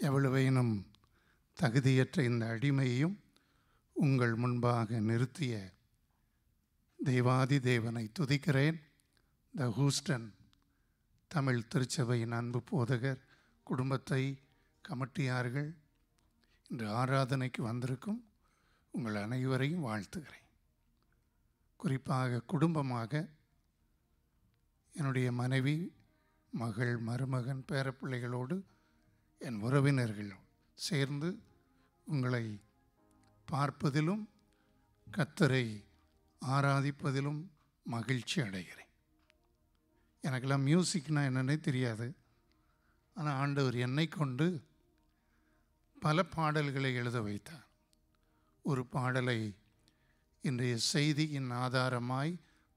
எவ்வளவேனும் தகுதியற்ற இந்த அடிமையையும் உங்கள் முன்பாக நிறுத்திய தெய்வாதி தேவனை துதிக்கிறேன். த ஹூஸ்டன் தமிழ் திருச்சபையின் அன்பு போதகர் குடும்பத்தை, கமிட்டியார்கள், இன்று ஆராதனைக்கு வந்திருக்கும் உங்கள் அனைவரையும் வாழ்த்துகிறேன். குறிப்பாக குடும்பமாக என்னுடைய மனைவி, மகள், மருமகன், பேரப்பிள்ளைகளோடு என் உறவினர்கள் சேர்ந்து உங்களை பார்ப்பதிலும் கர்த்தரை ஆராதிப்பதிலும் மகிழ்ச்சி அடைகிறேன். எனக்கெல்லாம் மியூசிக்னால் என்னன்னே தெரியாது. ஆனால் ஆண்டவர் என்னை கொண்டு பல பாடல்களை எழுத வைத்தார். ஒரு பாடலை இன்றைய செய்தியின் ஆதாரமாய்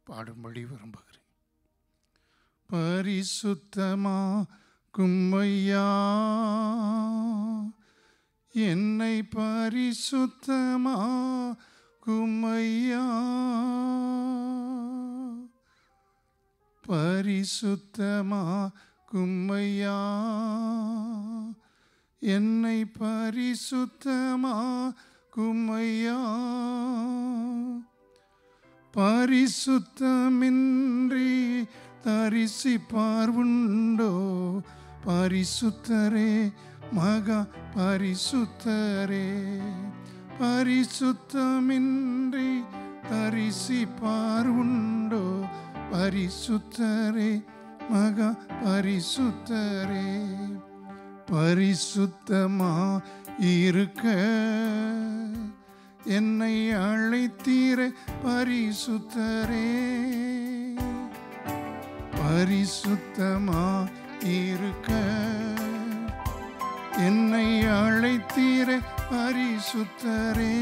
பாடும்படி விரும்புகிறேன். பரிசுத்தமாக்கும் ஐயா, என்னை பரிசுத்தமாக்கும் ஐயா, பரிசுத்தமாக்கும் ஐயா, என்னை பரிசுத்தமாக்கும் ஐயா, பரிசுத்தமின்றி தரிசிப்பார் உண்டோ, பரிசுத்தரே மகா பரிசுத்தரே, பரிசுத்தமின்றி தரிசிப்பார் உண்டோ, பரிசுத்தரே மகா பரிசுத்தரே, பரிசுத்தமா இருக்க என்னை அழைத்தீரே பரிசுத்தரே, பரிசுத்தமா இருக்க என்னை அழைத்தீரே பரிசுத்தரே,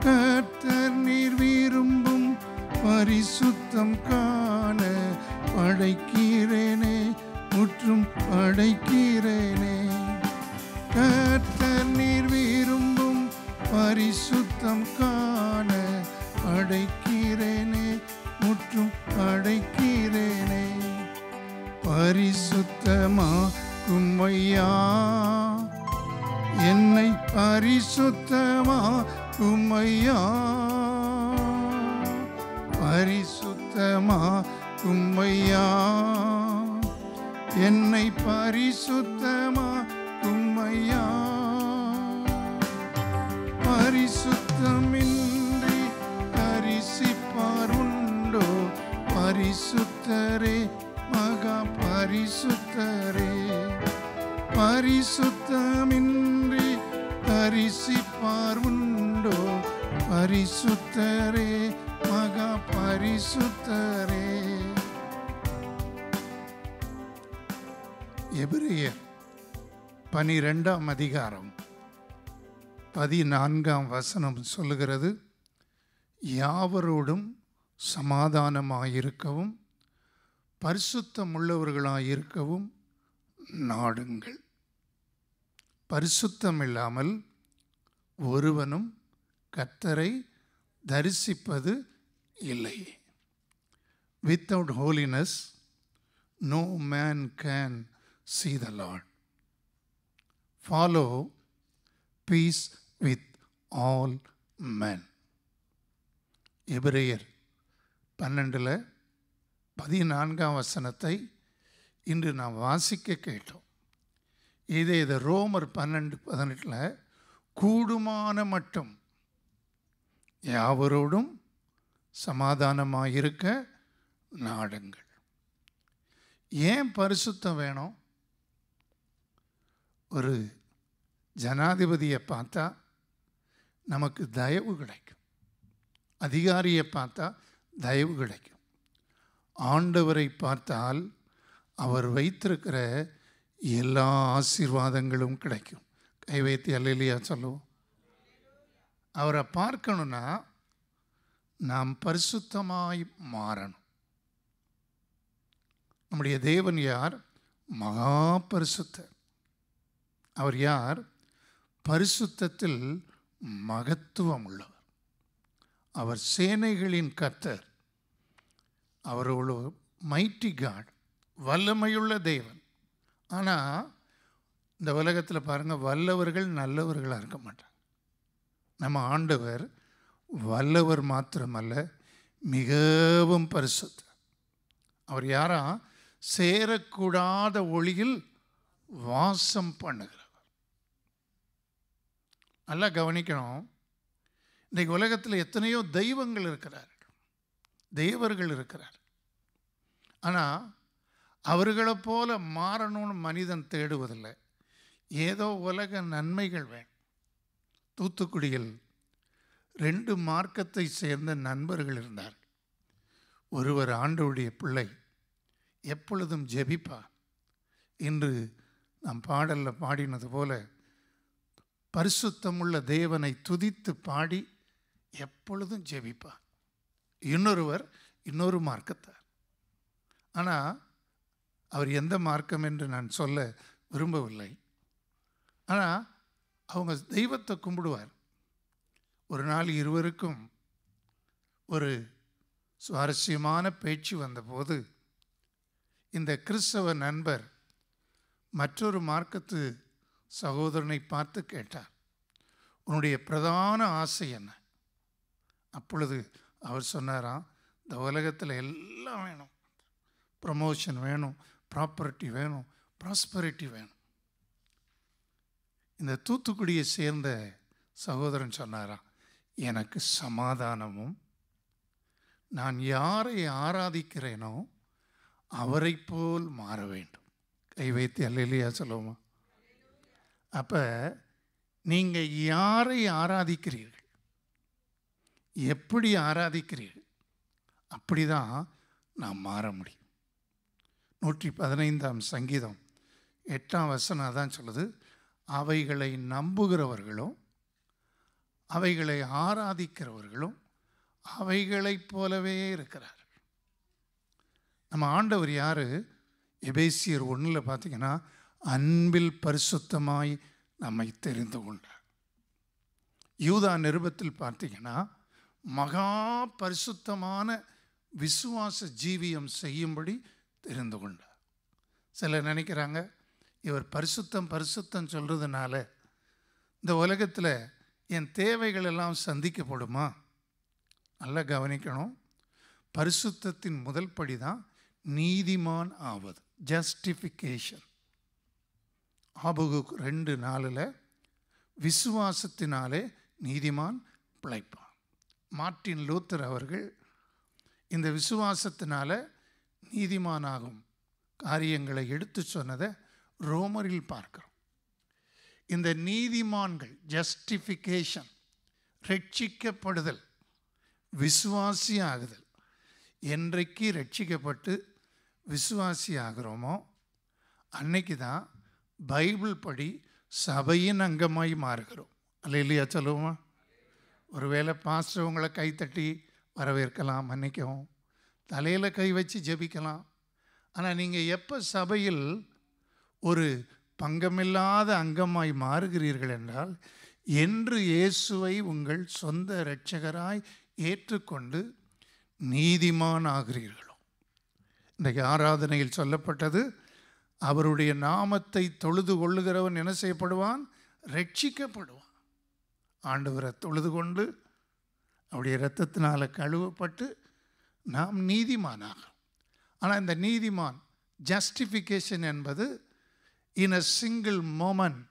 கர்த்தர் நீர் விரும்பும் பரிசுத்தம் காண படைக்கிறேனே, முற்றும் படைக்கிறேனே, கர்த்தர் நீர் விரும்பும் பரிசுத்தம் காண படைக்கிறேனே, முற்றும் படைக்கிறேனே, பரிசுத்தமாக்கும் ஐயா, என்னை பரிசுத்தமாக்கும் ஐயா, பரிசுத்தமாக்கும் ஐயா, என்னை பரிசுத்தமாக்கும் ஐயா, பரிசுத்தமின்றி தரிசிப்பார் உண்டோ, பரிசுத்தரே மகா பரிசுத்தரே, பரிசுத்தமின்றி தரிசிப்பார் உண்டோ, பரிசுத்தரே மகா பரிசுத்தரே. எபிரேயர் 12ஆம் அதிகாரம் 14ஆம் வசனம் சொல்லுகிறது, யாவரோடும் சமாதானமாயிருக்கவும் பரிசுத்தமுள்ளவர்களாயிருக்கவும் நாடுங்கள். பரிசுத்தம் இல்லாமல் ஒருவனும் கர்த்தரை தரிசிப்பது இல்லை. Without holiness no man can see the Lord. Follow peace with all men. எபிரேயர் 12:14ஆம் வசனத்தை இன்று நாம் வாசிக்க கேட்டோம். இதே ரோமர் 12:18 கூடுமான மட்டும் யாவரோடும் சமாதானமாயிருக்க நாடுங்கள். ஏன் பரிசுத்தம் வேணும்? ஒரு ஜனாதிபதியை பார்த்தா நமக்கு தயவு கிடைக்கும், அதிகாரியை பார்த்தா தயவு கிடைக்கும். ஆண்டவரை பார்த்தால் அவர் வைத்திருக்கிற எல்லா ஆசீர்வாதங்களும் கிடைக்கும். கை வைத்து அல்லேலூயா சொல்லுவோம். அவரை பார்க்கணுன்னா நாம் பரிசுத்தமாய் மாறணும். நம்முடைய தேவன் யார்? மகா பரிசுத்தர். அவர் யார்? பரிசுத்தத்தில் மகத்துவம் உள்ளவர். அவர் சேனைகளின் கர்த்தர். அவர் ஒரு மைட்டி காட், வல்லமையுள்ள தேவன். ஆனால் இந்த உலகத்தில் பாருங்கள், வல்லவர்கள் நல்லவர்களாக இருக்க மாட்டாங்க. நம்ம ஆண்டவர் வல்லவர் மாத்திரமல்ல, மிகவும் பரிசுத்தர். அவர் யாரா? சேரக்கூடாத ஒளியில் வாசம் பண்ணுகிறவர். நல்லா கவனிக்கணும். இன்றைக்கு உலகத்தில் எத்தனையோ தெய்வங்கள் இருக்கிறார்கள், தேவர்கள் இருக்கிறார். ஆனால் அவர்களை போல மாறணும்னு மனிதன் தேடுவதில்லை. ஏதோ உலக நன்மைகள் வேணும். தூத்துக்குடியில் 2 மார்க்கத்தை சேர்ந்த நண்பர்கள் இருந்தார். ஒருவர் ஆண்டவருடைய பிள்ளை, எப்பொழுதும் ஜெபிப்பார். இன்று நாம் பாடலில் பாடினது போல பரிசுத்தமுள்ள தேவனை துதித்து பாடி எப்பொழுதும் ஜெபிப்பார். இன்னொருவர் இன்னொரு மார்க்கத்தார். ஆனால் அவர் எந்த மார்க்கம் என்று நான் சொல்ல விரும்பவில்லை. ஆனால் அவங்க தெய்வத்தை கும்பிடுவார். ஒரு நாள் இருவருக்கும் ஒரு சுவாரஸ்யமான பேச்சு வந்தபோது இந்த கிறிஸ்தவ நண்பர் மற்றொரு மார்க்கத்து சகோதரனை பார்த்து கேட்டார், உன்னுடைய பிரதான ஆசை என்ன? அப்பொழுது அவர் சொன்னாராம், இந்த உலகத்தில் எல்லாம் வேணும், ப்ரமோஷன் வேணும், ப்ராப்பர்ட்டி வேணும், ப்ராஸ்பரிட்டி வேணும். இந்த தூத்துக்குடியை சேர்ந்த சகோதரன் சொன்னாராம், எனக்கு சமாதானமும், நான் யாரை ஆராதிக்கிறேனோ அவரை போல் மாற வேண்டும். கை வைத்து அல்லேலூயா சொல்லுவோமா? அப்போ நீங்கள் யாரை ஆராதிக்கிறீர்கள், எப்படி ஆராதிக்கிறீர்கள், அப்படி தான் நான் மாற முடியும். 115ஆம் சங்கீதம் 8ஆம் வசனம் தான் சொல்லுது, அவைகளை நம்புகிறவர்களும் அவைகளை ஆராதிக்கிறவர்களும் அவைகளைப் போலவே இருக்கிறார். நம்ம ஆண்டவர் யார்? எபேசியர் 1 பார்த்தீங்கன்னா, அன்பில் பரிசுத்தமாய் நம்மை தெரிந்து கொண்டார். யூதா நிருபத்தில் பார்த்தீங்கன்னா, மகா பரிசுத்தமான விசுவாச ஜீவியம் செய்யும்படி தெரிந்து கொண்டார். சிலர் நினைக்கிறாங்க, இவர் பரிசுத்தம் பரிசுத்தம் சொல்கிறதுனால இந்த உலகத்தில் என் தேவைகள் எல்லாம் சந்திக்கப்படுமா? நல்லா கவனிக்கணும். பரிசுத்தத்தின் முதல் படி தான் நீதிமான் ஆவது, ஜஸ்டிஃபிகேஷன். ஆபகுக் 2:4 விசுவாசத்தினாலே நீதிமான் பிழைப்பான். மார்ட்டின் லூத்தர் அவர்கள் இந்த விசுவாசத்தினால நீதிமானாகும் காரியங்களை எடுத்து சொன்னதை ரோமரில் பார்க்கிறோம். இந்த நீதிமான்கள், ஜஸ்டிஃபிகேஷன், ரட்சிக்கப்படுதல், விசுவாசி ஆகுதல். என்றைக்கு ரட்சிக்கப்பட்டு விசுவாசி ஆகிறோமோ அன்னைக்கு தான் பைபிள் படி சபையின் அங்கமாய் மாறுகிறோம். அல்லேலூயா சொல்லுவோமா? ஒருவேளை பாஸ்டர் உங்களை கைத்தட்டி வரவேற்கலாம், மன்னிக்கவும், தலையில் கை வச்சு ஜெபிக்கலாம். ஆனால் நீங்கள் எப்போ சபையில் ஒரு பங்கமில்லாத அங்கமாய் மாறுகிறீர்கள் என்றால், என்று இயேசுவை உங்கள் சொந்த இரட்சகராய் ஏற்றுக்கொண்டு நீதிமான் ஆகிறீர்களோ. இன்றைக்கு ஆராதனையில் சொல்லப்பட்டது, அவருடைய நாமத்தை தொழுது கொள்ளுகிறவன் என்ன செய்யப்படுவான்? ரட்சிக்கப்படுவான். ஆண்டவரை தொழுது கொண்டு அவருடைய இரத்தத்தினால் கழுவப்பட்டு நாம் நீதிமானாகிறோம். ஆனால் இந்த நீதிமான் ஜஸ்டிஃபிகேஷன் என்பது in a single moment,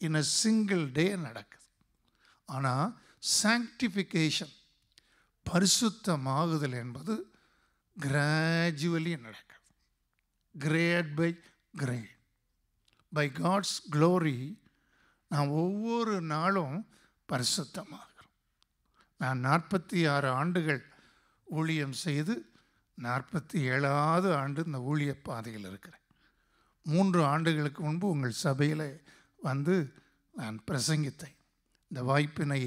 in a single day நடக்குது. ஆனால் சாங்டிஃபிகேஷன், பரிசுத்தமாகுதல் என்பது கிராஜுவலி நடக்குது. Grade by grade, by God's glory. நான் ஒவ்வொரு நாளும் பரிசுத்தமாகிறோம். நான் 46 ஆண்டுகள் ஊழியம் செய்து 47வது ஆண்டு இந்த ஊழிய பாதையில் இருக்கிறேன். 3 ஆண்டுகளுக்கு முன்பு உங்கள் சபையில் வந்து நான் பிரசங்கித்தேன். இந்த வாய்ப்பினை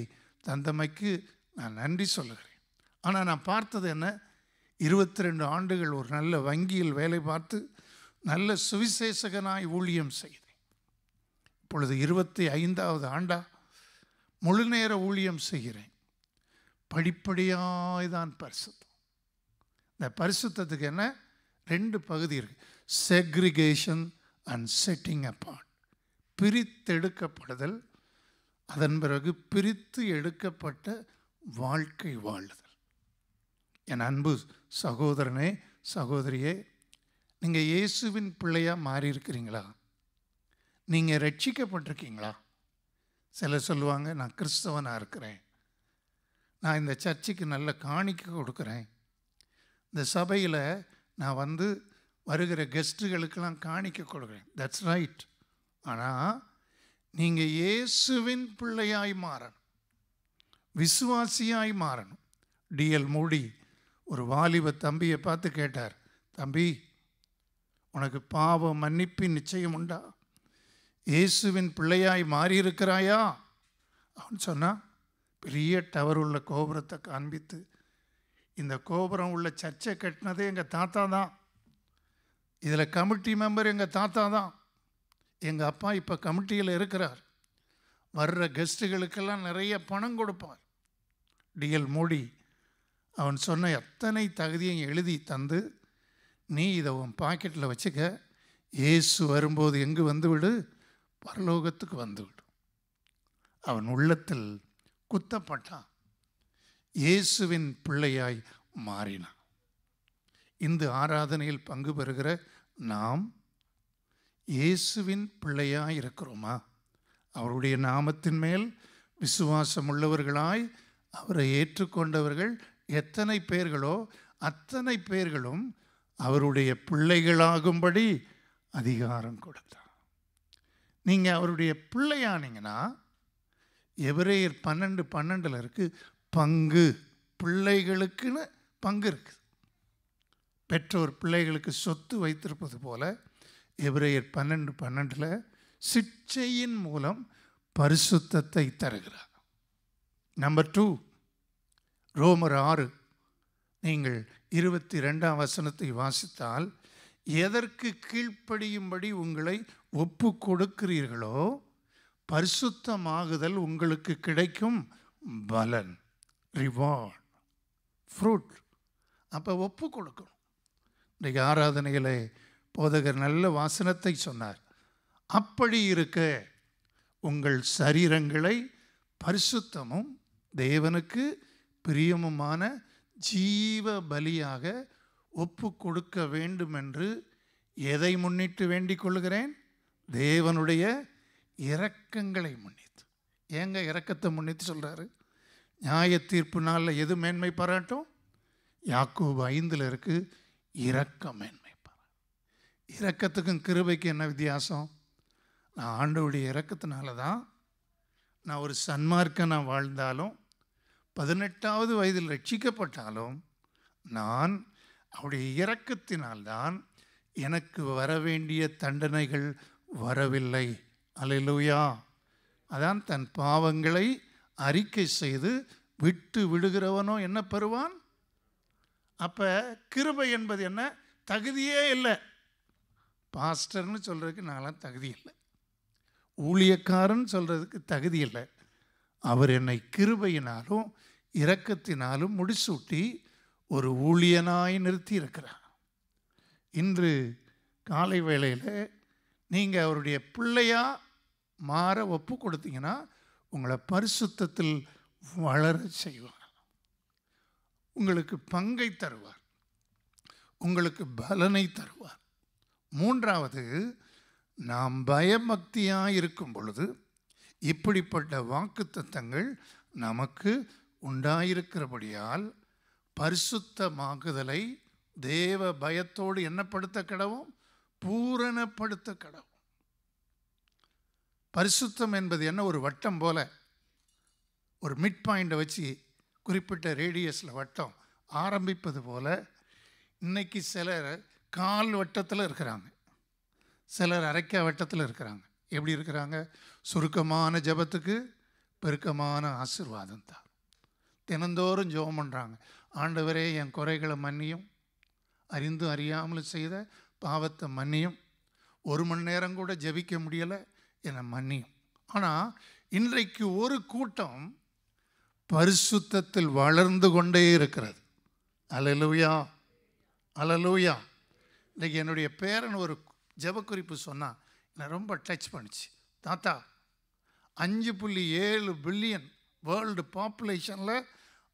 தந்தமைக்கு நான் நன்றி சொல்லுகிறேன். ஆனால் நான் பார்த்தது என்ன, 22 ஆண்டுகள் ஒரு நல்ல வங்கியில் வேலை பார்த்து நல்ல சுவிசேஷகனாய் ஊழியம் செய்தேன். இப்பொழுது 25வது ஆண்டா முழு நேர ஊழியம் செய்கிறேன். படிப்படியாய் தான் பரிசுத்தம். இந்த பரிசுத்தத்துக்கு என்ன 2 பகுதி இருக்குது, செக்ரிகேஷன் அண்ட் செட்டிங் அப்பார்ட். பிரித்தெடுக்கப்படுதல், அதன் பிறகு பிரித்து எடுக்கப்பட்ட வாழ்க்கை வாழுதல். என் அன்பு சகோதரனே, சகோதரியே, நீங்கள் இயேசுவின் பிள்ளையாக மாறி இருக்கிறீங்களா? நீங்கள் ரட்சிக்கப்பட்டிருக்கீங்களா? சிலர் சொல்லுவாங்க, நான் கிறிஸ்தவனாக இருக்கிறேன், நான் இந்த சர்ச்சுக்கு நல்ல காணிக்கை கொடுக்குறேன், இந்த சபையில் நான் வருகிற கெஸ்ட்டுகளுக்கெல்லாம் காணிக்கை கொடுக்குறேன். That's right. ஆனால் நீங்கள் இயேசுவின் பிள்ளையாய் மாறணும், விசுவாசியாய் மாறணும். டிஎல் மூடி ஒரு வாலிப தம்பியை பார்த்து கேட்டார், தம்பி, உனக்கு பாவ மன்னிப்பின் நிச்சயம் உண்டா? இயேசுவின் பிள்ளையாய் மாறியிருக்கிறாயா? அவன் சொன்னான், பெரிய டவர் உள்ள கோபுரத்தை காண்பித்து, இந்த கோபுரம் உள்ள சர்ச்சை கட்டினதே எங்கள் தாத்தா தான், இதில் கமிட்டி மெம்பர் எங்கள் தாத்தா தான், எங்கள் அப்பா இப்போ கமிட்டியில் இருக்கிறார், வர்ற கெஸ்ட்டுகளுக்கெல்லாம் நிறைய பணம் கொடுப்பார். டிஎல் மோடி அவன் சொன்ன அத்தனை தகுதியை எழுதி தந்து, நீ இதை உன் பாக்கெட்டில் வச்சுக்க, இயேசு வரும்போது எங்கு வந்துவிடு? பரலோகத்துக்கு வந்துவிடு. அவன் உள்ளத்தில் குத்தப்பட்டான், இயேசுவின் பிள்ளையாய் மாறினான். இந்த ஆராதனையில் பங்கு பெறுகிற நாம் இயேசுவின் பிள்ளையாய் இருக்கிறோமா? அவருடைய நாமத்தின் மேல் விசுவாசம் உள்ளவர்களாய் அவரை ஏற்றுக்கொண்டவர்கள் எத்தனை பேர்களோ அத்தனை பேர்களும் அவருடைய பிள்ளைகளாகும்படி அதிகாரம் கொடுத்தார். நீங்கள் அவருடைய பிள்ளையானீங்கன்னா, எபிரேயர் 12:12 இருக்குது, பங்கு, பிள்ளைகளுக்குன்னு பங்கு இருக்குது. பெற்றோர் பிள்ளைகளுக்கு சொத்து வைத்திருப்பது போல எபிரேயர் 12:12 சிட்சையின் மூலம் பரிசுத்தத்தை தருகிறார். நம்பர் 2, ரோமர் 6 நீங்கள் 22ஆம் வசனத்தை வாசித்தால், எதற்கு கீழ்ப்படியும்படி உங்களை ஒப்பு கொடுக்கிறீர்களோ பரிசுத்தமாகுதல் உங்களுக்கு கிடைக்கும் பலன், ரிவார்ட், ஃப்ரூட். அப்போ ஒப்பு கொடுக்கணும். இன்றைக்கு ஆராதனையில் போதகர் நல்ல வாசனத்தை சொன்னார். அப்படி இருக்க உங்கள் சரீரங்களை பரிசுத்தமும் தேவனுக்கு பிரியமுமான ஜீவ பலியாக ஒப்பு கொடுக்க வேண்டும் என்று எதை முன்னிட்டு வேண்டிக் கொள்கிறேன்? தேவனுடைய இரக்கங்களை முன்னிட்டு. ஏங்க இரக்கத்தை முன்னிட்டு சொல்கிறாரு? நியாய தீர்ப்பு நாளில் எது மேன்மை பாராட்டும்? யாக்கோபு 5 இருக்குது, இரக்கம் மேன்மை பாராட்டும். இரக்கத்துக்கும் கிருபைக்கும் என்ன வித்தியாசம்? நான் ஆண்டவருடைய இரக்கத்தினால தான் நான் ஒரு சன்மார்க்கனாக வாழ்ந்தாலும் 18வது வயதில் ரட்சிக்கப்பட்டாலும் நான் அவருடைய இரக்கத்தினால்தான் எனக்கு வரவேண்டிய தண்டனைகள் வரவில்லை. அல்லேலூயா. அதான் தன் பாவங்களை அறிக்கை செய்து விட்டு விடுகிறவனோ என்ன பெறுவான்? அப்போ கிருபை என்பது என்ன? தகுதியே இல்லை. பாஸ்டர்னு சொல்கிறதுக்கு நான்லாம் தகுதி இல்லை, ஊழியக்காரன் சொல்கிறதுக்கு தகுதி இல்லை. அவர் என்னை கிருபையினாலும் இரக்கத்தினாலும் முடிசூட்டி ஒரு ஊழியனாய் நிறுத்தி இருக்கிறார். இன்று காலை வேளையில் நீங்கள் அவருடைய பிள்ளையாக மாற ஒப்பு கொடுத்தீங்கன்னா உங்களை பரிசுத்தத்தில் வளர செய்வார், உங்களுக்கு பங்கை தருவார், உங்களுக்கு பலனை தருவார். 3வது, நாம் பயபக்தியாக இருக்கும் பொழுது இப்படிப்பட்ட வாக்குத்தத்தங்கள் நமக்கு உண்டாயிருக்கிறபடியால் பரிசுத்தமாகுதலை தேவ பயத்தோடு என்னப்படுத்த கடவும்? பூரணப்படுத்த கடவும். பரிசுத்தம் என்பது என்ன? ஒரு வட்டம் போல ஒரு மிட் பாயிண்டை வச்சு குறிப்பிட்ட ரேடியஸில் வட்டம் ஆரம்பிப்பது போல இன்னைக்கு சிலர் கால் வட்டத்தில் இருக்கிறாங்க, சிலர் அரைக்கா வட்டத்தில் இருக்கிறாங்க. எப்படி இருக்கிறாங்க? சுருக்கமான ஜெபத்துக்கு பெருக்கமான ஆசீர்வாதம் தான். தினந்தோறும் ஜெபம் பண்ணுறாங்க, ஆண்டவரே என் குறைகளை மன்னியும், அறிந்தும் அறியாமலும் செய்த பாவத்தை மன்னியும், 1 மணி நேரம் கூட ஜெபிக்க முடியலை, என்னை மன்னியும். ஆனால் இன்றைக்கு ஒரு கூட்டம் பரிசுத்தத்தில் வளர்ந்து கொண்டே இருக்கிறது. அல்லேலூயா, அல்லேலூயா. இன்றைக்கி என்னுடைய பேரன் ஒரு ஜெபக்குறிப்பு சொன்னால் என்னை ரொம்ப டச் பண்ணிச்சு. தாத்தா 5.7 பில்லியன் வேர்ல்டு பாப்புலேஷனில்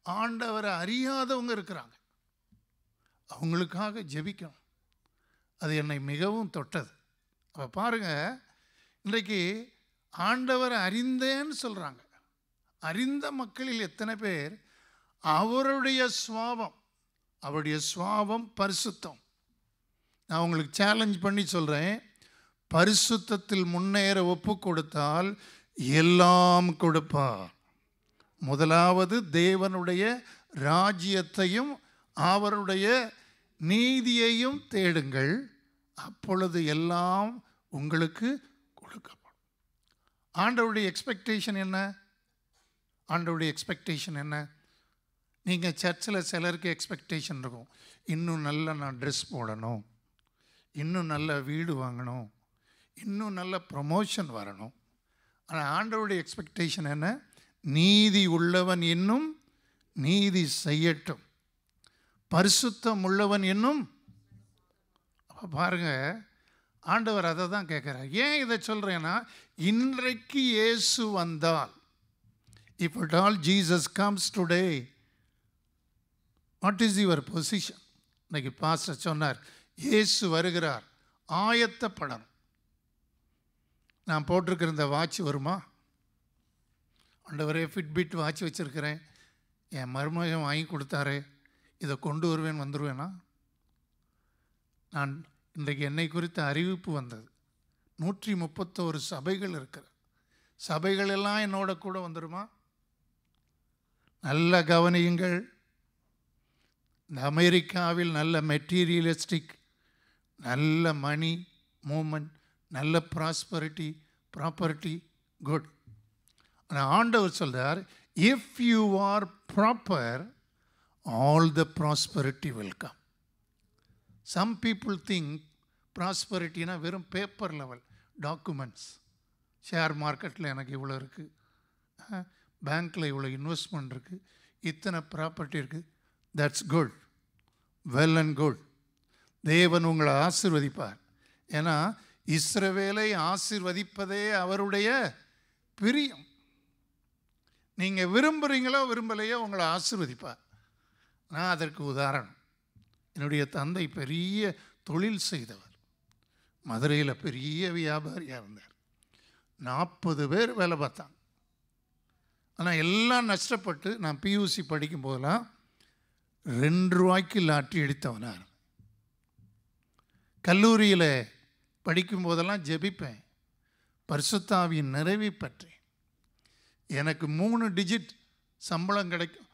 ஆண்டவரை அறியாதவங்க இருக்கிறாங்க. அவங்களுக்காக ஜெபிக்கணும். அது என்னை மிகவும் தொட்டது. அப்போ பாருங்கள், இன்றைக்கு ஆண்டவரை அறிந்தேன்னு சொல்கிறாங்க. அறிந்த மக்களில் எத்தனை பேர் அவருடைய சுவாபம் பரிசுத்தம். நான் உங்களுக்கு சேலஞ்ச் பண்ணி சொல்கிறேன், பரிசுத்தத்தில் முன்னேற ஒப்பு கொடுத்தால் எல்லாம் கொடுப்பார். முதலாவது தேவனுடைய ராஜ்யத்தையும் அவருடைய நீதியையும் தேடுங்கள், அப்பொழுது எல்லாம் உங்களுக்கு கொடுக்கப்படும். ஆண்டவருடைய எக்ஸ்பெக்டேஷன் என்ன? ஆண்டவருடைய எக்ஸ்பெக்டேஷன் என்ன? நீங்கள் சர்ச்சில் சிலருக்கு எக்ஸ்பெக்டேஷன் இருக்கும், இன்னும் நல்லா நான் ட்ரெஸ் போடணும், இன்னும் நல்ல வீடு வாங்கணும், இன்னும் நல்ல ப்ரமோஷன் வரணும். ஆனால் ஆண்டவருடைய எக்ஸ்பெக்டேஷன் என்ன? நீதி உள்ளவன் இன்னும் நீதி செய்யட்டும், பரிசுத்தம் உள்ளவன் இன்னும். அப்போ பாருங்கள், ஆண்டவர் அதை தான் கேட்குறார். ஏன் இதை சொல்கிறேன்னா, இன்றைக்கு இயேசு வந்தால், if at all Jesus comes today, what is your position? இன்னைக்கு பாஸ்டர் சொன்னார், இயேசு வருகிறார், ஆயத்தப்படணும். நான் போட்டிருக்கிற இந்த வாட்ச் வருமா? ஆண்டவரே, ஃபிட்பிட் வாட்ச் வச்சுருக்கிறேன், என் மருமகன் வாங்கி கொடுத்தாரு, இதை கொண்டு வருவேன், வந்துடுவேனா? நான் இன்றைக்கு என்னை குறித்த அறிவிப்பு வந்தது. 131 சபைகள் இருக்கிற சபைகள் எல்லாம் என்னோட கூட வந்துடுமா? நல்ல கவனியுங்கள். இந்த அமெரிக்காவில் நல்ல மெட்டீரியலிஸ்டிக், நல்ல மணி மூமெண்ட், நல்ல ப்ராப்பர்ட்டி குட். ஆனால் ஆண்டவர் சொல்கிறார், if you are proper, all the prosperity will come. Some people think ப்ராஸ்பரிட்டினா வெறும் பேப்பர் லெவல் டாக்குமெண்ட்ஸ். ஷேர் மார்க்கெட்டில் எனக்கு இவ்வளோ இருக்குது, பேங்க்கில் இவ்வளோ இன்வெஸ்ட்மெண்ட் இருக்குது, இத்தனை ப்ராப்பர்ட்டி இருக்குது. That's good, well and good. தேவன் உங்களை ஆசீர்வதிப்பார். ஏன்னா இஸ்ரவேலை ஆசீர்வதிப்பதே அவருடைய பிரியம். நீங்கள் விரும்புகிறீங்களோ விரும்பலையோ உங்களை ஆசீர்வதிப்பார். நான் அதற்கு உதாரணம். என்னுடைய தந்தை பெரிய தொழில் செய்தவர், மதுரையில் பெரிய வியாபாரியாக இருந்தார். 40 பேர் வேலை பார்த்தாங்க. ஆனால் எல்லாம் நஷ்டப்பட்டு நான் பியூசி படிக்கும் போதெல்லாம் 2 ரூபாய்க்கு லாட்டரி அடித்தவனார். கல்லூரியில் படிக்கும் போதெல்லாம் ஜெபிப்பேன், பரிசுத்த ஆவியின் நிறைவை பற்றேன். எனக்கு 3 டிஜிட் சம்பளம் கிடைக்கும்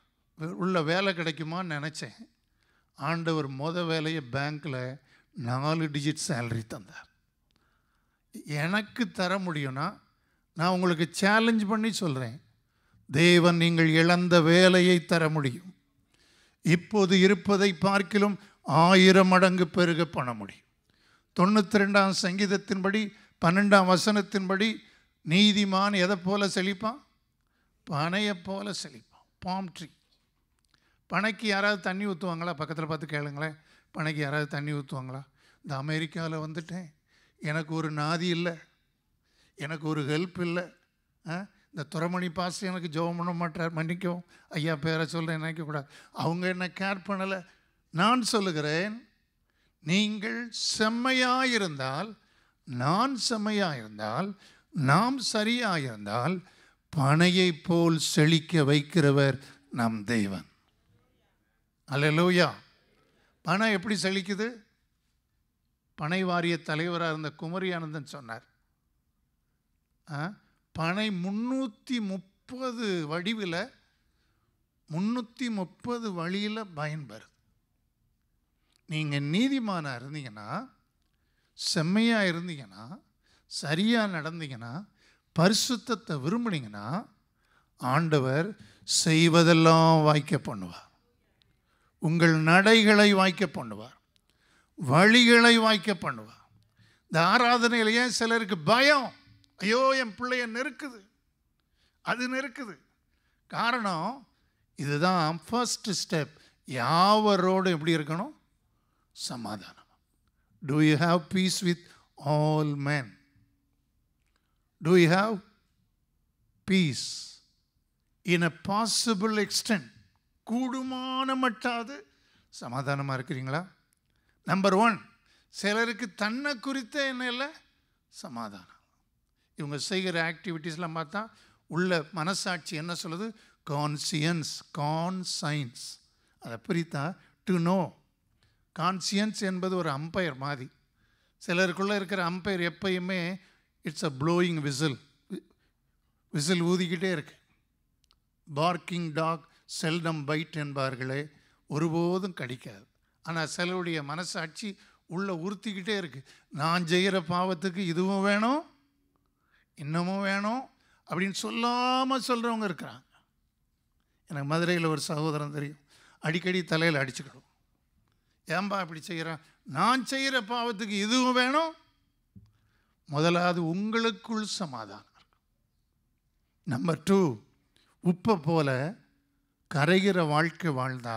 உள்ள வேலை கிடைக்குமான்னு நினச்சேன். ஆண்டவர் வேலையை பேங்க்கில் 4 டிஜிட் சேலரி தந்தார். எனக்கு தர முடியும்னா நான் உங்களுக்கு சேலஞ்ச் பண்ணி சொல்கிறேன், தேவன் நீங்கள் இழந்த வேலையை தர முடியும். இப்போது இருப்பதை பார்க்கிலும் 1000 மடங்கு பெருக பண்ண முடியும். 92ஆம் சங்கீதத்தின்படி 12ஆம் வசனத்தின்படி நீதிமான் எதை போல செழிப்பான்? பனையை போல செழிப்பான். Bomb tree. பனைக்கு யாராவது தண்ணி ஊற்றுவாங்களா? பக்கத்தில் பார்த்து கேளுங்களேன், பனைக்கு யாராவது தண்ணி ஊற்றுவாங்களா? இந்த அமெரிக்காவில் வந்துட்டேன், எனக்கு ஒரு நாதி இல்லை, எனக்கு ஒரு ஹெல்ப் இல்லை. இந்த துறமணி பாஸ் எனக்கு ஜெபம் பண்ண மாட்டார், மன்னிக்கவும் ஐயா பேரை சொல்கிறேன், நினைக்கக்கூடாது, அவங்க என்ன கேர் பண்ணலை. நான் சொல்லுகிறேன், நீங்கள் செம்மையாயிருந்தால், நான் செம்மையாயிருந்தால், நாம் சரியாயிருந்தால், பனையை போல் செழிக்க வைக்கிறவர் நம் தேவன். அல்லேலூயா. பனை எப்படி செழிக்குது? பனை வாரிய தலைவராக இருந்த குமரி ஆனந்தன் சொன்னார், பனை 330 வடிவில் 330 வழியில் பயன்பெறுது. நீங்கள் நீதிமானாக இருந்தீங்கன்னா, செம்மையாக இருந்தீங்கன்னா, சரியாக நடந்தீங்கன்னா, பரிசுத்தத்தை விரும்புனீங்கன்னா, ஆண்டவர் செய்வதெல்லாம் வாய்க்க பண்ணுவார். உங்கள் நடைகளை வாய்க்க பண்ணுவார், வழிகளை வாய்க்க பண்ணுவார். இந்த ஆராதனையிலேயே சிலருக்கு பயம், ஐயோ என் பிள்ளைய நெருக்குது, அது நெருக்குது. காரணம் இதுதான் ஃபர்ஸ்ட் ஸ்டெப். யாவரோடு எப்படி இருக்கணும்? சமாதானம். Do you have peace with all men? Do you have peace in a possible extent? கூடுமான மட்டாது சமாதானமாக இருக்கிறீங்களா? நம்பர் 1, சிலருக்கு தன்னை குறித்த என்ன இல்லை? சமாதானம். இவங்க செய்கிற ஆக்டிவிட்டீஸ்லாம் பார்த்தா உள்ள மனசாட்சி என்ன சொல்லுது? Conscious, conscience. அதை பிரித்தா டு நோ. கான்சியன்ஸ் என்பது ஒரு அம்பையர் மாதிரி. சிலருக்குள்ளே இருக்கிற அம்பையர் எப்பயுமே it's a blowing whistle. Whistle ஊதிக்கிட்டே இருக்கு. பார்க்கிங் டாக் செல்டம் பைட் என்பார்களே, ஒருபோதும் கடிக்காது. ஆனால் சிலருடைய மனசாட்சி உள்ளே உறுத்திக்கிட்டே இருக்குது. நான் செய்கிற பாவத்துக்கு இதுவும் வேணும், இன்னமும் வேணும் அப்படின்னு சொல்லாமல் சொல்கிறவங்க இருக்கிறாங்க. எனக்கு மதுரையில் ஒரு சகோதரன் தெரியும், அடிக்கடி தலையில் அடிச்சுக்கிடும். ஏன்பா இப்படி செய்கிறான்? நான் செய்கிற பாவத்துக்கு இதுவும் வேணும். முதலாவது உங்களுக்குள் சமாதானம். நம்பர் 2, உப்பை போல கரைகிற வாழ்க்கை வாழ்ந்தா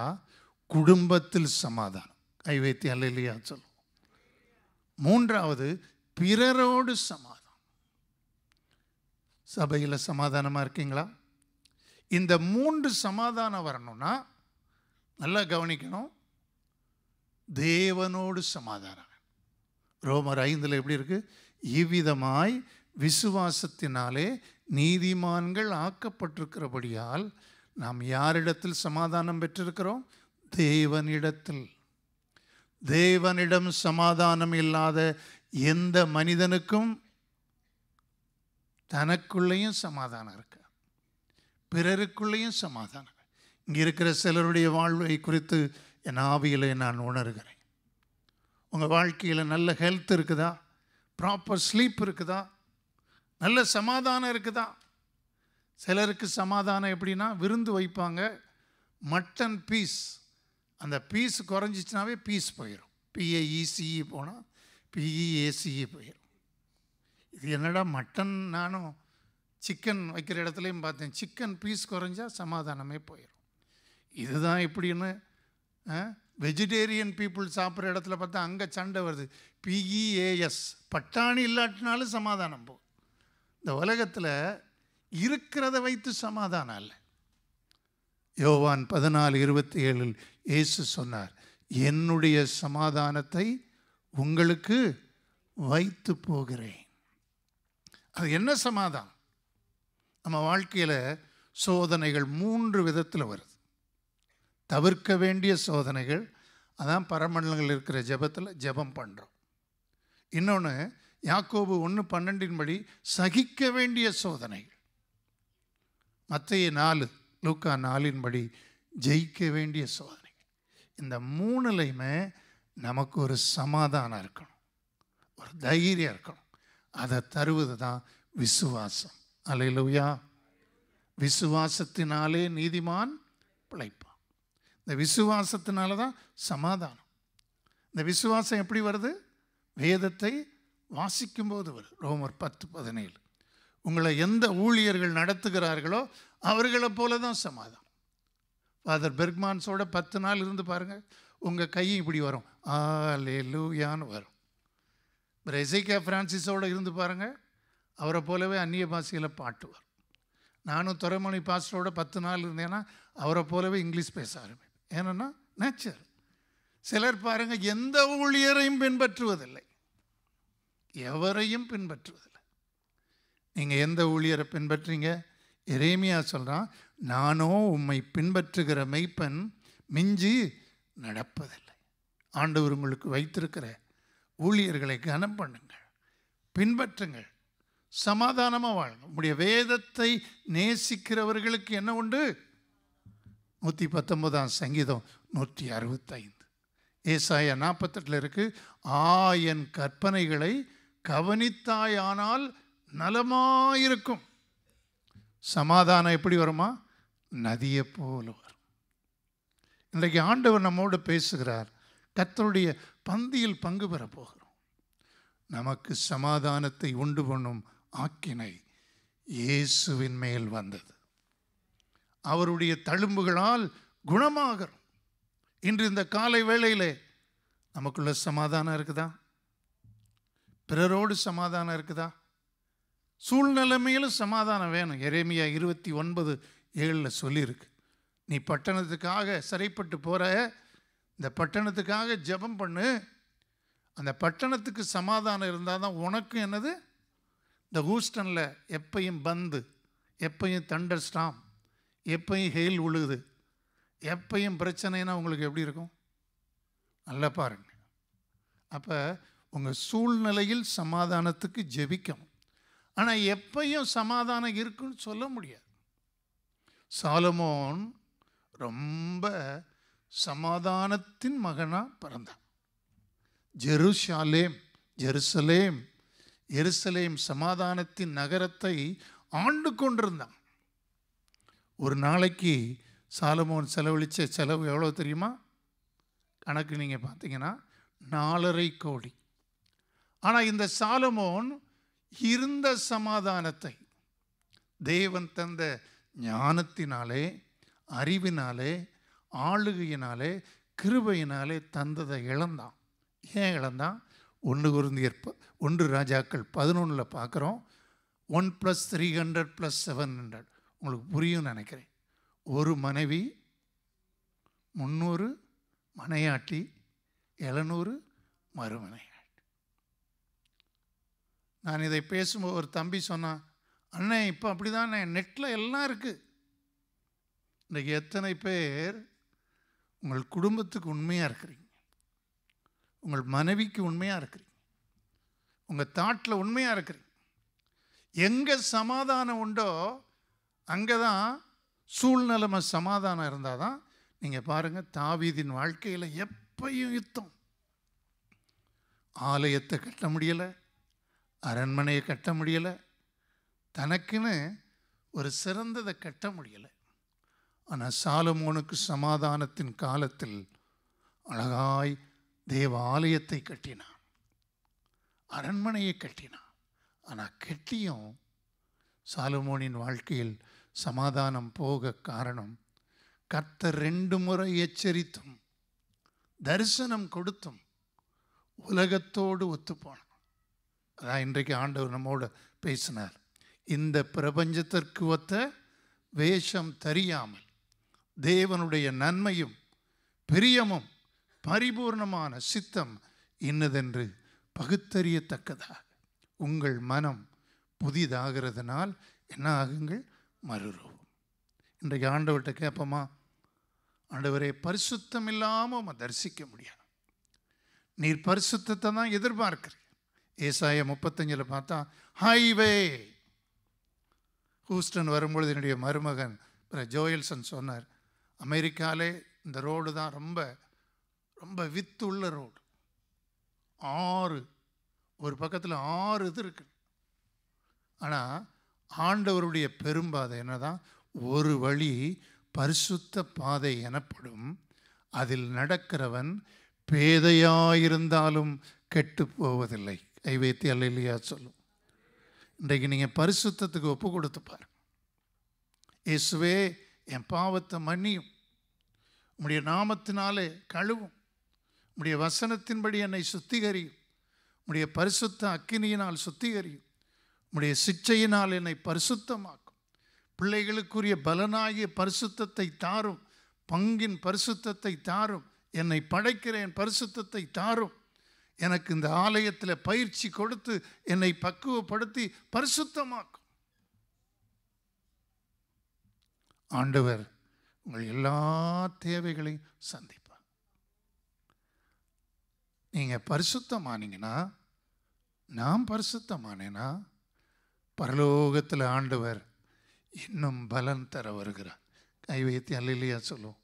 குடும்பத்தில் சமாதானம். கை வைத்து அல்லேலூயா சொல்லும். 3வது பிறரோடு சமாதானம். சபையில் சமாதானமாக இருக்கீங்களா? இந்த 3 சமாதானம் வரணும்னா நல்லா கவனிக்கணும். தேவனோடு சமாதானம். ரோமர் 5 எப்படி இருக்கு? இவ்விதமாய் விசுவாசத்தினாலே நீதிமான்கள் ஆக்கப்பட்டிருக்கிறபடியால் நாம் யாரிடத்தில் சமாதானம் பெற்றிருக்கிறோம்? தேவனிடத்தில். தேவனிடம் சமாதானம் இல்லாத எந்த மனிதனுக்கும் தனக்குள்ளேயும் சமாதானம் இருக்கு, பிறருக்குள்ளேயும் சமாதானம். இங்கே இருக்கிற சிலருடைய வாழ்வை குறித்து என் ஆவியிலே நான் உணர்கிறேன். உங்கள் வாழ்க்கையில் நல்ல ஹெல்த் இருக்குதா? ப்ராப்பர் ஸ்லீப் இருக்குதா? நல்ல சமாதானம் இருக்குதா? சிலருக்கு சமாதானம் எப்படின்னா, விருந்து வைப்பாங்க, மட்டன் பீஸ், அந்த பீஸ் குறைஞ்சிச்சுனாவே பீஸ் போயிடும். PAECE போனால் PEACE போயிடும். இது என்னடா மட்டன்? நானும் சிக்கன் வைக்கிற இடத்துலையும் பார்த்தேன், சிக்கன் பீஸ் குறைஞ்சா சமாதானமே போயிடும். இதுதான் இப்படின்னு வெஜிடேரியன் பீப்புள் சாப்பிட்ற இடத்துல பார்த்தா அங்கே சண்டை வருது. PEAS, பட்டாணி இல்லாட்டினாலும் சமாதானம் போகும். இந்த உலகத்தில் இருக்கிறத வைத்து சமாதானம் இல்லை. யோவான் 14:27 இயேசு சொன்னார், என்னுடைய சமாதானத்தை உங்களுக்கு வைத்து போகிறேன். அது என்ன சமாதானம்? நம்ம வாழ்க்கையில் சோதனைகள் 3 விதத்தில் வருது. தவிர்க்க வேண்டிய சோதனைகள், அதான் பரமண்டலங்கள் இருக்கிற ஜெபத்தில் ஜெபம் பண்ணுறோம். இன்னொன்று யாக்கோபு 1:12 படி சகிக்க வேண்டிய சோதனைகள். மத்தேயு 4, லூக்கா 4 படி ஜெயிக்க வேண்டிய சோதனைகள். இந்த 3லையுமே நமக்கு ஒரு சமாதானம் இருக்கணும், ஒரு தைரியம் இருக்கணும். அதை தருவது தான் விசுவாசம். அல்லேலூயா. விசுவாசத்தினாலே நீதிமான் பிழைப்பான். இந்த விசுவாசத்தினால தான் சமாதானம். இந்த விசுவாசம் எப்படி வருது? வேதத்தை வாசிக்கும்போது வருது. ரோமர் 10:17 உங்களை எந்த ஊழியர்கள் நடத்துகிறார்களோ அவர்களை போல தான் சமாதானம். ஃபாதர் பெர்க்மான்ஸோட 10 நாள் இருந்து பாருங்கள், உங்கள் கையும் இப்படி வரும், அல்லேலூயான்னு வரும். எசேக்கியா பிரான்சிஸோடு இருந்து பாருங்கள், அவரை போலவே அந்நிய பாஷையில் பாட்டு வரும். நானும் துறைமணி பாஸ்டரோட 10 நாள் இருந்தேன்னா அவரை போலவே இங்கிலீஷ் பேச ஆரம்பிப்பேன். ஏன்னா நேச்சர். சிலர் பாருங்கள், எந்த ஊழியரையும் பின்பற்றுவதில்லை, எவரையும் பின்பற்றுவதில்லை. நீங்கள் எந்த ஊழியரை பின்பற்றீங்க? எரேமியா சொல்கிறான், நானோ உம்மை பின்பற்றுகிற மெய்ப்பன் மிஞ்சி நடப்பதில்லை. ஆண்டவர் உங்களுக்கு வைத்திருக்கிற ஊழியர்களை கனம் பண்ணுங்கள், பின்பற்றுங்கள், சமாதானமாக வாழுங்க. உங்களுடைய வேதத்தை நேசிக்கிறவர்களுக்கு என்ன உண்டு? 119 சங்கீதம் 165. ஏசாயா 48 இருக்கு, என் கற்பனைகளை கவனித்தாயானால் நலமாயிருக்கும். சமாதானம் எப்படி வருமா? நதியை போல வரும். இன்றைக்கு ஆண்டவர் நம்மோடு பேசுகிறார். கர்த்தருடைய பந்தியில் பங்கு பெற போகிறோம். நமக்கு சமாதானத்தை உண்டு பண்ணும் ஆக்கினை இயேசுவின் மேல் வந்தது. அவருடைய தழும்புகளால் குணமாகிறோம். இன்று இந்த காலை வேளையிலே நமக்குள்ள சமாதானம் இருக்குதா? பிறரோடு சமாதானம் இருக்குதா? சூழ்நிலைமையிலும் சமாதானம் வேணும். எரேமியா 29:7 சொல்லியிருக்கு. நீ பட்டணத்துக்காக சிறைப்பட்டு போகிற, இந்த பட்டணத்துக்காக ஜெபம் பண்ணு. அந்த பட்டணத்துக்கு சமாதானம் இருந்தால் தான் உனக்கும் என்னது, இந்த ஹூஸ்டனில் எப்பையும் பந்து, எப்பையும் தண்டர் ஸ்டாம், எப்பையும் ஹெயில் விழுகுது, எப்பையும் பிரச்சனைனா உங்களுக்கு எப்படி இருக்கும்? நல்லா பாருங்க. அப்போ உங்கள் சூழ்நிலையில் சமாதானத்துக்கு ஜெபிக்கணும். ஆனால் எப்பையும் சமாதானம் இருக்குன்னு சொல்ல முடியாது. சாலமோன் ரொம்ப சமாதானத்தின் மகனாக பிறந்தான். எருசலேம் சமாதானத்தின் நகரத்தை ஆண்டு கொண்டிருந்தான். ஒரு நாளைக்கு சாலமோன் செலவழித்த செலவு எவ்வளோ தெரியுமா? கணக்கு நீங்கள் பார்த்தீங்கன்னா 4.5 கோடி. ஆனால் இந்த சாலமோன் இருந்த சமாதானத்தை தேவன் தந்த ஞானத்தினாலே, அறிவினாலே, ஆளுகையினாலே, கிருபையினாலே தந்ததை இழந்தான். ஏன் இழந்தான்? 1 ராஜாக்கள் 11 பார்க்குறோம். 1 + 300 + 700. உங்களுக்கு புரியும் நினைக்கிறேன். ஒரு மனைவி, 300 மனையாட்டி, 700 மறுமனையாட்டி. நான் இதை பேசும்போது ஒரு தம்பி சொன்னான், அண்ணே இப்போ அப்படி தானே, நெட்டில் எல்லாம் இருக்குது. இன்றைக்கி எத்தனை பேர் உங்கள் குடும்பத்துக்கு உண்மையாக இருக்கிறீங்க, உங்கள் மனைவிக்கு உண்மையாக இருக்கிறீங்க, உங்கள் தாட்டில் உண்மையாக இருக்கிறீங்க. எங்கே சமாதானம் உண்டோ அங்கே தான் சூழ்நிலைமை சமாதானம் இருந்தால் தான். நீங்கள் பாருங்கள், தாவீதின் வாழ்க்கையில் எப்பையும் யுத்தம். ஆலயத்தை கட்ட முடியலை, அரண்மனையை கட்ட முடியலை, தனக்குன்னு ஒரு சிறந்ததை கட்ட முடியலை. ஆனால் சாலமோனுக்கு சமாதானத்தின் காலத்தில் அழகாய் தேவ ஆலயத்தை கட்டினான், அரண்மனையை கட்டினான். ஆனால் கட்டியும் சாலமோனின் வாழ்க்கையில் சமாதானம் போக காரணம், கர்த்தர் 2 முறை எச்சரித்தும் தரிசனம் கொடுத்தும் உலகத்தோடு ஒத்துப்போனான். அதான் இன்றைக்கு ஆண்டவர் நம்மோடு பேசினார். இந்த பிரபஞ்சத்திற்கு ஒத்த வேஷம் தெரியாமல் தேவனுடைய நன்மையும் பிரியமும் பரிபூர்ணமான சித்தம் இன்னதென்று பகுத்தறியத்தக்கதாக உங்கள் மனம் புதிதாகிறதுனால் என்ன ஆகுங்கள்? மறுரூபம். இன்றைக்கு ஆண்டவர்கிட்ட கேட்போமா, ஆண்டவரே பரிசுத்தம் இல்லாமல் தரிசிக்க முடியாது, நீர் பரிசுத்தத்தை தான் எதிர்பார்க்கிறீர். ஏசாயா 35 பார்த்தா, ஹைவே ஹூஸ்டன் வரும்பொழுது என்னுடைய மருமகன் ஜோயல்சன் சொன்னார், அமெரிக்காவிலே இந்த ரோடு தான் ரொம்ப ரொம்ப வித்துள்ள ரோடு. 6 ஒரு பக்கத்தில் 6 இது இருக்கு. ஆனால் ஆண்டவருடைய பெரும்பாதை என்னதான், ஒரு வழி பரிசுத்த பாதை எனப்படும், அதில் நடக்கிறவன் பேதையாயிருந்தாலும் கெட்டு போவதில்லை. கை வைத்து அல்லேலூயா சொல்லும். இன்றைக்கு நீங்கள் பரிசுத்தத்துக்கு ஒப்பு கொடுத்து பாரு. இயேசுவே என் பாவத்தை மன்னியும், உம்முடைய நாமத்தினாலே கழுவும், உம்முடைய வசனத்தின்படி என்னை சுத்திகரியும், உம்முடைய பரிசுத்த அக்கினியினால் சுத்திகரியும், உம்முடைய சிட்சையினால் என்னை பரிசுத்தமாக்கும், பிள்ளைகளுக்குரிய பலனாகிய பரிசுத்தத்தை தாரும், பங்கின் பரிசுத்தத்தை தாரும், என்னை படைக்கிறேன் பரிசுத்தத்தை தாரும், எனக்கு இந்த ஆலயத்தில் பயிற்சி கொடுத்து என்னை பக்குவப்படுத்தி பரிசுத்தமாக்கும். ஆண்டவர் உங்கள் எல்லா தேவைகளையும் சந்திப்பார். நீங்கள் பரிசுத்தமானீங்கன்னா, நான் பரிசுத்தமானேன்னா, பரலோகத்தில் ஆண்டவர் இன்னும் பலன் தர வருகிறார். கை வைத்து அல்லேலூயா சொல்லுவோம்.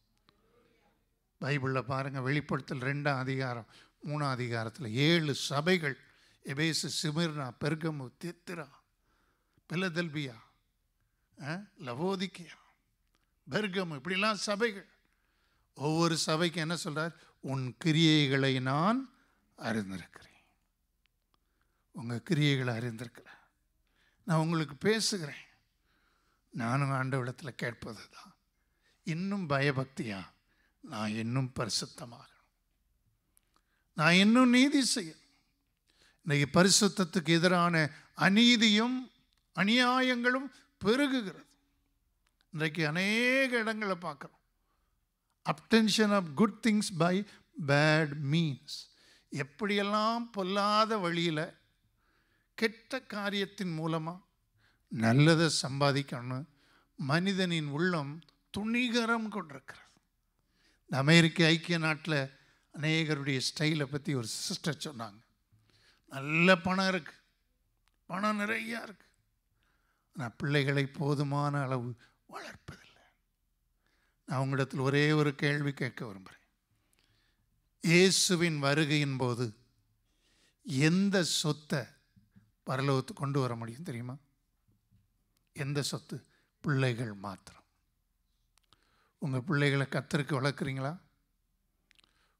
பைபிளில் பாருங்கள், வெளிப்படுத்தல் 2ஆம் அதிகாரம் 3ஆம் அதிகாரத்தில் 7 சபைகள், எபேசு, சிமிர்னா, பெர்கமு, தித்திரா, பிலதெல்பியா, லவோதிக்கியா, பெர்கமு, இப்படிலாம் சபைகள். ஒவ்வொரு சபைக்கு என்ன சொல்கிறார்? உன் கிரியைகளை நான் அறிந்திருக்கிறேன். உங்கள் கிரியைகளை அறிந்திருக்கிறேன், நான் உங்களுக்கு பேசுகிறேன். நானும் ஆண்டவரிடத்தில் கேட்பது தான், இன்னும் பயபக்தியா, நான் இன்னும் பரிசுத்தமாகணும், நான் இன்னும் நீதி செய்யணும். இன்றைக்கி பரிசுத்தத்துக்கு எதிரான அநீதியும் அநியாயங்களும் பெருகுகிறது. இன்றைக்கு அநேக இடங்களை பார்க்குறோம். Obtention of good things by bad means. எப்படியெல்லாம் பொல்லாத வழியில் கெட்ட காரியத்தின் மூலமாக நல்லதை சம்பாதிக்கணும் மனிதனின் உள்ளம் துணிகரம் கொண்டிருக்கிறது. இந்த அமெரிக்க ஐக்கிய நாட்டில் அநேகருடைய ஸ்டைலை பற்றி ஒரு சிஸ்டர் சொன்னாங்க. நல்ல பணம் இருக்குது, பணம் நிறையா இருக்குது, ஆனால் பிள்ளைகளை போதுமான அளவு வளர்ப்பதில்லை. நான் உங்களிடத்தில் ஒரே ஒரு கேள்வி கேட்க விரும்புகிறேன். இயேசுவின் வருகையின் போது எந்த சொத்தை பரலோகத்துக்கு கொண்டு வர முடியும் தெரியுமா? எந்த சொத்து? பிள்ளைகள் மாத்திரம். உங்கள் பிள்ளைகளை கர்த்தருக்கு வளர்க்குறீங்களா?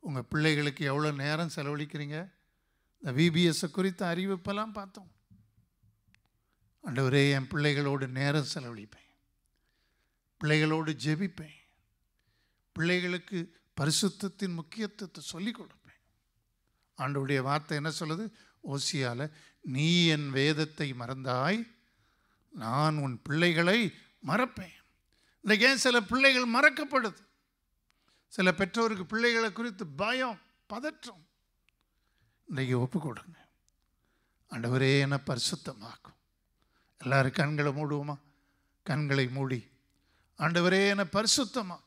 உங்கள் பிள்ளைகளுக்கு எவ்வளோ நேரம் செலவழிக்கிறீங்க? இந்த விபிஎஸ்ஸை குறித்த அறிவிப்பெல்லாம் பார்த்தோம். ஆண்டவரே, என் பிள்ளைகளோடு நேரம் செலவழிப்பேன், பிள்ளைகளோடு ஜெபிப்பேன், பிள்ளைகளுக்கு பரிசுத்தத்தின் முக்கியத்துவத்தை சொல்லிக் கொடுப்பேன். ஆண்டவருடைய வார்த்தை என்ன சொல்லுது? ஓசியால, நீ என் வேதத்தை மறந்தாய், நான் உன் பிள்ளைகளை மறப்பேன். இன்றைக்கு ஏன் சில பிள்ளைகள் மறக்கப்படுது? சில பெற்றோருக்கு பிள்ளைகளை குறித்து பயம், பதற்றம். இன்றைக்கு ஒப்பு கொடுங்க. ஆண்டவரே, என்னை பரிசுத்தமாக்கும். எல்லாரும் கண்களை மூடுவோமா? கண்களை மூடி, ஆண்டவரே என்னை பரிசுத்தமாக்கும்.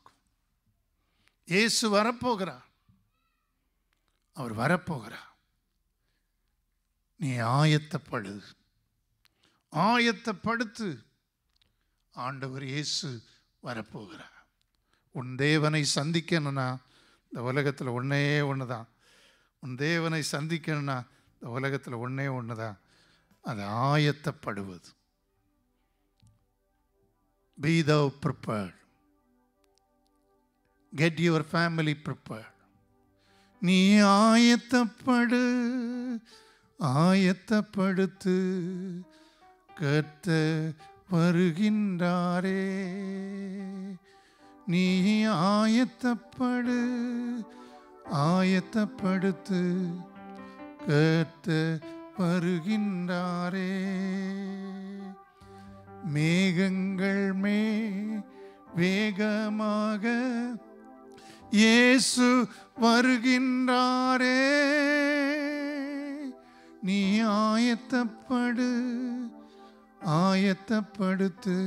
இயேசு வரப்போகிறார், அவர் வரப்போகிறார். நீ ஆயத்தப்படு, ஆயத்தப்படுத்து. ஆண்டவர் இயேசு வரப்போகிறார். உன் தேவனை சந்திக்கணும்னா இந்த உலகத்தில் ஒன்றே ஒன்று தான். உன் தேவனை சந்திக்கணும்னா இந்த உலகத்தில் ஒன்றே ஒன்று தான், அது ஆயத்தப்படுவது. Be thou prepared. Get your family prepared. நீ ஆயத்தப்படு, ஆயத்தப்படுத்து, கர்த்தர் வருகின்றாரே. நீ ஆயத்தப்படு, ஆயத்தப்படுத்து, கர்த்தர் வருகின்றாரே. மேகங்கள் வேகமாக இயேசு வருகின்றாரே. நீ ஆயத்தப்படு, ஆயத்தப்படுத்து,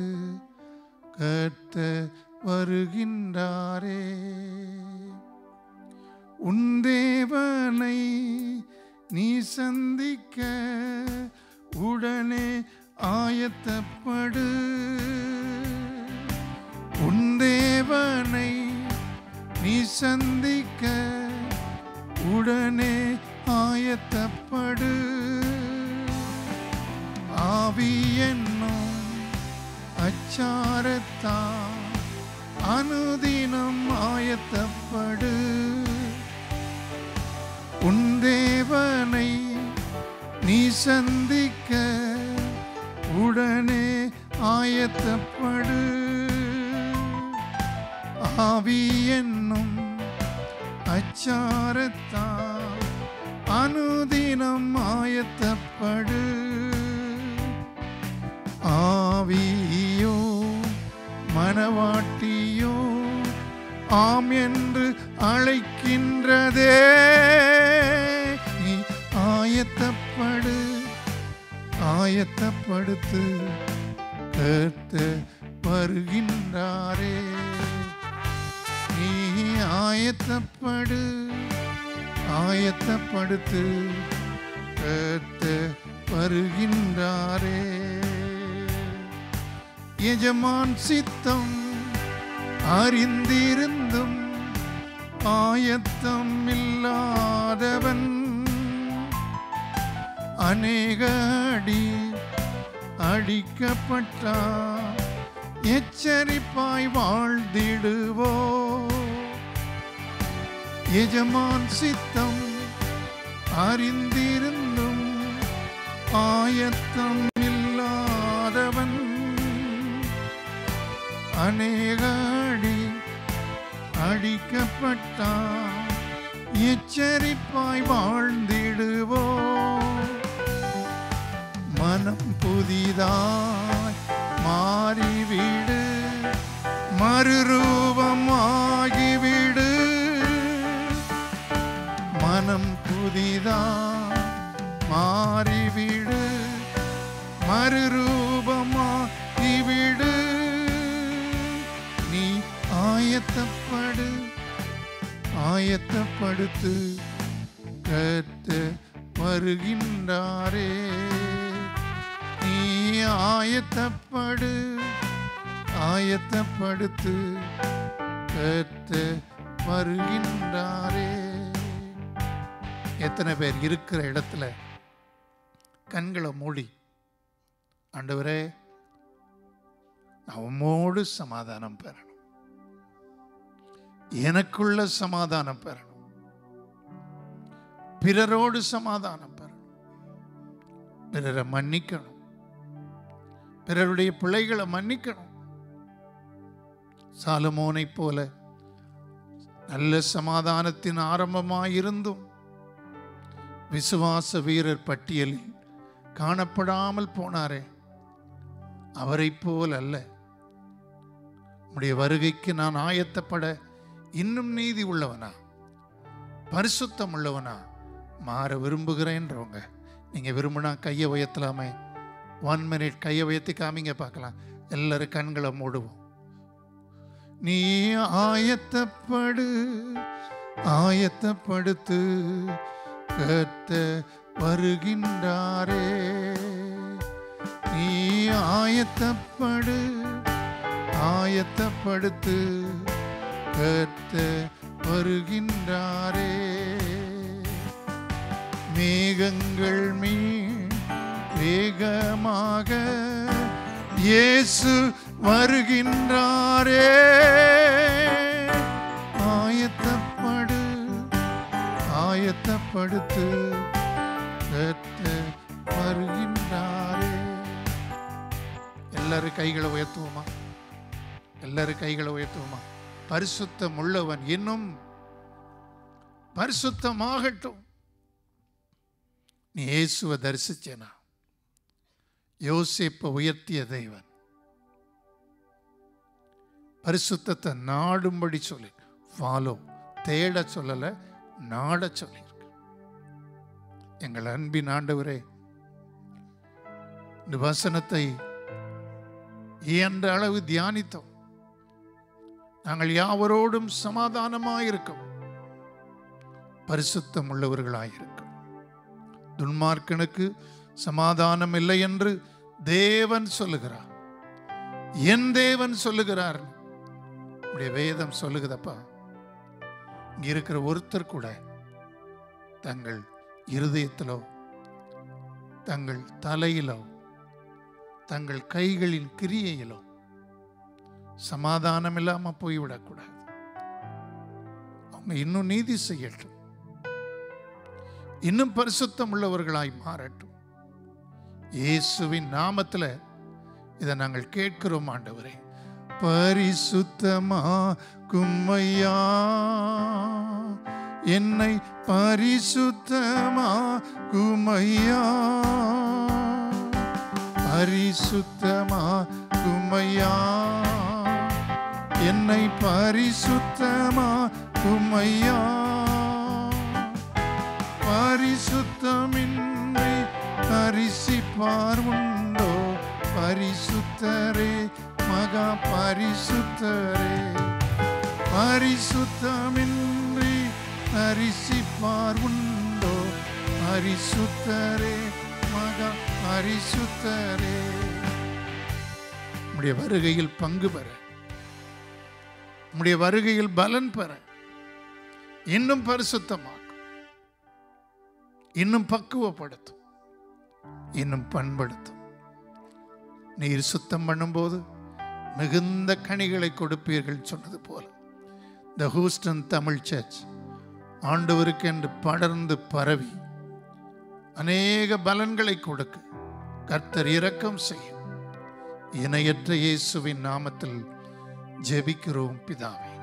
கர்த்தர் வருகின்றாரே. உன் தேவனை நீ சந்திக்க உடனே ஆயத்தப்படு. உன் தேவனை நீ சந்திக்க உடனே ஆயத்தப்படு. ஆவி என்னும் அச்சாரத்தான் அனுதினம் ஆயத்தப்படு. உன் தேவனை நீ சந்திக்க உடனே ஆயத்தப்படு. ஆவி என்னும் அச்சாரத்தான் அனுதினம் ஆயத்தப்படு. ஆவியோ மனவாட்டியோ ஆம் என்று அழைக்கின்றதே. நீ ஆயத்தப்படு, ஆயத்தப்படுத்து, கர்த்தர் வருகின்றாரே. நீ ஆயத்தப்படு, ஆயத்தப்படுத்து, கர்த்தர் வருகின்றாரே. எஜமான் சித்தம் அறிந்திருந்தும் ஆயத்தம் இல்லாதவன் அநேக அடி அடிக்கப்பட்டார். எச்சரிப்பாய் வாழ்ந்திடுவோ. எஜமான் சித்தம் அறிந்திருந்தும் ஆயத்தம் இல்லாதவன் அநேக அடி அடிக்கப்பட்டார். எச்சரிப்பாய் வாழ்ந்திடுவோ. மனம் புதிதாய் மாறிவிடு, மறுரூபமாகிவிடு. மனம் புதிதாய் மாறிவிடு, மறுரூபமாகிவிடு. நீ ஆயத்தப்படு, ஆயத்தப்படுத்து, கர்த்தர் வருகின்றாரே. நீ ஆயத்தப்படு, ஆயத்தப்படுத்து, கர்த்தர் வருகின்றாரே. எத்தனை பேர் இருக்கிற இடத்துல கண்களை மூடி, ஆண்டவரே நான் உம்மோடு சமாதானம் பெறணும், எனக்குள்ள சமாதானம் பெறணும், பிறரோடு சமாதானம் பெறணும், பிறரை மன்னிக்கணும், பிறருடைய பிள்ளைகளை மன்னிக்கணும். சாலமோனை போல நல்ல சமாதானத்தின் ஆரம்பமாயிருந்தும் விசுவாச வீரர் பட்டியலில் காணப்படாமல் போனாரே, அவரை போல் அல்ல. உம்முடைய வருகைக்கு நான் ஆயத்தப்பட இன்னும் நீதி உள்ளவனா, பரிசுத்தம் உள்ளவனா மாற விரும்புகிறேன்றவங்க நீங்க விரும்பினா கையை உயர்த்தலாமே. 1 minute கையை உயர்த்தி காமிங்க பார்க்கலாம். எல்லாரும் கண்களை மூடுவோம். நீ ஆயத்தப்படு, ஆயத்தப்படுத்து, கர்த்தர் வருகின்றாரே. நீ ஆயத்தப்படு, ஆயத்தப்படுத்து, கர்த்தர் வருகின்றாரே. மேகங்கள் மீன் வேகமாக இயேசு வருகின்றாரே. ஆயத்தப்படு, ஆயத்தப்படுத்து, கர்த்தர் வருகின்றாரே. எல்லாரும் கைகளை உயர்த்துவோமா? எல்லாரும் கைகளை உயர்த்துவோமா? பரிசுத்தம் உள்ளவன் இன்னும் பரிசுத்தமாகட்டும். நீ இயேசுவை தரிசிச்சேனா? யோசேப்பை உயர்த்திய தேவன் பரிசுத்தத்தை நாடும்படி சொல்லி, ஃபாலோ தேட சொல்லல, நாட சொல்லியிருக்கு. எங்கள் அன்பின் ஆண்டவரே, இந்த வசனத்தை இயன்ற அளவு தியானித்தோம். நாங்கள் யாவரோடும் சமாதானமாயிருக்கும், பரிசுத்தம் உள்ளவர்களாயிருக்கும். துன்மார்க்கனுக்கு சமாதானம் இல்லை என்று தேவன் சொல்லுகிறார். என் தேவன் சொல்லுகிறார். உடைய வேதம் சொல்லுகிறதப்பா. இங்க இருக்கிற ஒருத்தர் கூட தங்கள் இருதயத்திலோ, தங்கள் தலையிலோ, தங்கள் கைகளின் கிரியையிலோ சமாதானம் இல்லாம போய்விடக்கூடாது. அவங்க இன்னும் நீதி செய்யட்டும், இன்னும் பரிசுத்தம் உள்ளவர்களாய் மாறட்டும். இயேசுவின் நாமத்தில் இதை நாங்கள் கேட்கிறோம் ஆண்டவரே. பரிசுத்தமாக்கும் ஐயா, என்னை பரிசுத்தமாக்கும் ஐயா, பரிசுத்தமாக்கும் ஐயா, என்னை பரிசுத்தமாக்கும் ஐயா. பரிசுத்தமின்றி பரிசிப்பார் உண்டோ? பரிசுத்தரே, மகா பரிசுத்தரே. பரிசுத்தமின்றி பரிசிப்பார் உண்டோ? பரிசுத்தரே, மகா பரிசுத்தரே. உம்முடைய வருகையில் பங்கு பெற, உம்முடைய வருகையில் பலன் பெற இன்னும் பரிசுத்தமாக்கும், இன்னும் பக்குவப்படுத்தும், இன்னும் பண்படுத்தும். நீர் சுத்தம் பண்ணும்போது மிகுந்த கனிகளை கொடுப்பீர்கள் சொன்னது போல த ஹூஸ்டன் தமிழ் சர்ச் ஆண்டவருக்கு என்று படர்ந்து பரவி அநேக பலன்களை கொடுக்க கர்த்தர் இரக்கம் செய்யும். இணையற்ற இயேசுவின் நாமத்தில் ஜெபிக்கிறோம் பிதாவே.